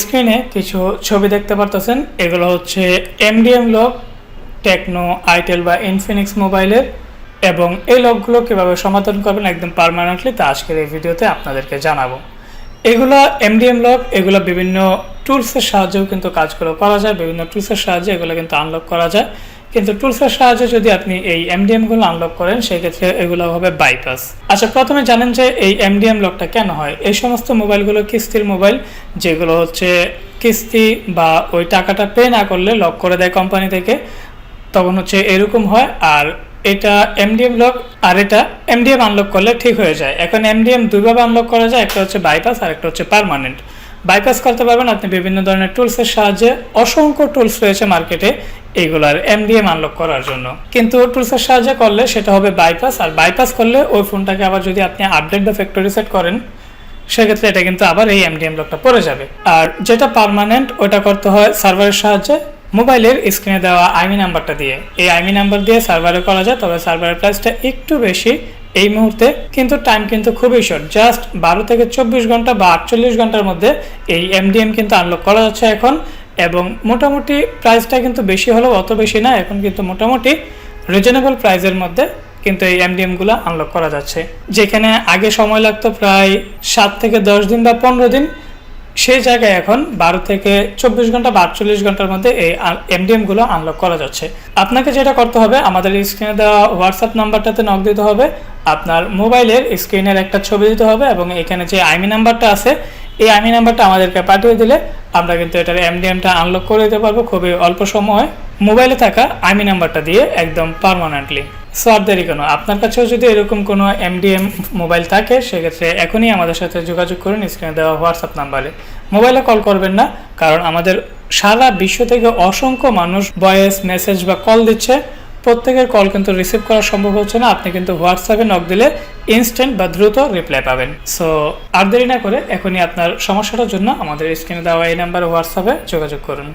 স্ক্রিনে কিছু ছবি দেখতে পারতেছেন, এগুলো হচ্ছে এমডিএম লক টেকনো, আইটেল বা ইনফিনিক্স মোবাইলের, এবং এই লকগুলো কীভাবে সমাধান করবেন একদম পার্মানেন্টলি তা আজকের এই ভিডিওতে আপনাদেরকে জানাবো। এগুলো এমডিএম লক, এগুলো বিভিন্ন টুলসের সাহায্যেও কিন্তু কাজগুলো করা যায়, বিভিন্ন টুলসের সাহায্যে এগুলো কিন্তু আনলক করা যায়। কিন্তু টুলসের সাহায্যে যদি আপনি এই এমডিএমগুলো আনলক করেন সেক্ষেত্রে এগুলো হবে বাইপাস। আচ্ছা, প্রথমে জানেন যে এই এমডিএম লকটা কেন হয়। এই সমস্ত মোবাইলগুলো কিস্তির মোবাইল, যেগুলো হচ্ছে কিস্তি বা ওই টাকাটা পে না করলে লক করে দেয় কোম্পানি থেকে, তখন হচ্ছে এরকম হয়। আর এটা এমডিএম লক, আর এটা এমডিএম আনলক করলে ঠিক হয়ে যায়। এখন এমডিএম দুইভাবে আনলক করা যায়, একটা হচ্ছে বাইপাস আর একটা হচ্ছে পার্মানেন্ট। বাইপাস করতে পারবেন আপনি বিভিন্ন ধরনের টুলসের সাহায্যে, অসংখ্য টুলস রয়েছে মার্কেটে এইগুলার এমডিএম আনলক করার জন্য। কিন্তু টুলসের সাহায্যে করলে সেটা হবে বাইপাস, আর বাইপাস করলে ওই ফোনটাকে আবার যদি আপনি আপডেট বা ফ্যাক্টরি সেট করেন সেক্ষেত্রে এটা কিন্তু আবার এই এমডিএম লকটা পড়ে যাবে। আর যেটা পার্মানেন্ট ওটা করতে হয় সার্ভারের সাহায্যে, মোবাইলের স্ক্রিনে দেওয়া আইমি নাম্বারটা দিয়ে। এই আইমি নাম্বার দিয়ে সার্ভারে করা যায়, তবে সার্ভারের প্রাইসটা একটু বেশি এই মুহূর্তে, কিন্তু টাইম কিন্তু খুবই শর্ট, জাস্ট 12 থেকে 24 ঘন্টা বা 48 ঘন্টার মধ্যে এই এমডিএম কিন্তু আনলক করা যাচ্ছে এখন। এবং মোটামুটি প্রাইসটা কিন্তু বেশি হলেও অত বেশি না, এখন কিন্তু মোটামুটি রিজনেবল প্রাইসের মধ্যে কিন্তু এই এমডিএমগুলো আনলক করা যাচ্ছে। যেখানে আগে সময় লাগতো প্রায় 7 থেকে 10 দিন বা 15 দিন, সেই জায়গায় এখন 12 থেকে 24 ঘন্টা বা 48 ঘন্টার মধ্যে এই এমডিএমগুলো আনলক করা যাচ্ছে। আপনাকে যেটা করতে হবে, আমাদের স্ক্রিনে দেওয়া হোয়াটসঅ্যাপ নাম্বারটাতে নক দিতে হবে, আপনার মোবাইলের স্ক্রিনের একটা ছবি দিতে হবে, এবং এখানে যে আইমি নাম্বারটা আছে এই আইমি নাম্বারটা আমাদেরকে পাঠিয়ে দিলে আমরা কিন্তু এটার এমডিএমটা আনলক করে দিতে পারবো খুবই অল্প সময়ে, মোবাইলে থাকা আইমি নাম্বারটা দিয়ে একদম পার্মানেন্টলি। সো আর দেরি কেন, আপনার কাছেও যদি এরকম কোনো এমডিএম মোবাইল থাকে সেক্ষেত্রে এখনই আমাদের সাথে যোগাযোগ করুন স্ক্রিনে দেওয়া হোয়াটসঅ্যাপ নাম্বারে। মোবাইলে কল করবেন না, কারণ আমাদের সারা বিশ্ব থেকে অসংখ্য মানুষ ভয়েস মেসেজ বা কল দিচ্ছে, প্রত্যেকের কল কিন্তু রিসিভ করা সম্ভব হচ্ছে না। আপনি কিন্তু হোয়াটসঅ্যাপে নক দিলে ইনস্ট্যান্ট বা দ্রুত রিপ্লাই পাবেন। সো আর দেরি না করে এখনই আপনার সমস্যাটার জন্য আমাদের স্ক্রিনে দেওয়া এই নাম্বারে হোয়াটসঅ্যাপে যোগাযোগ করুন।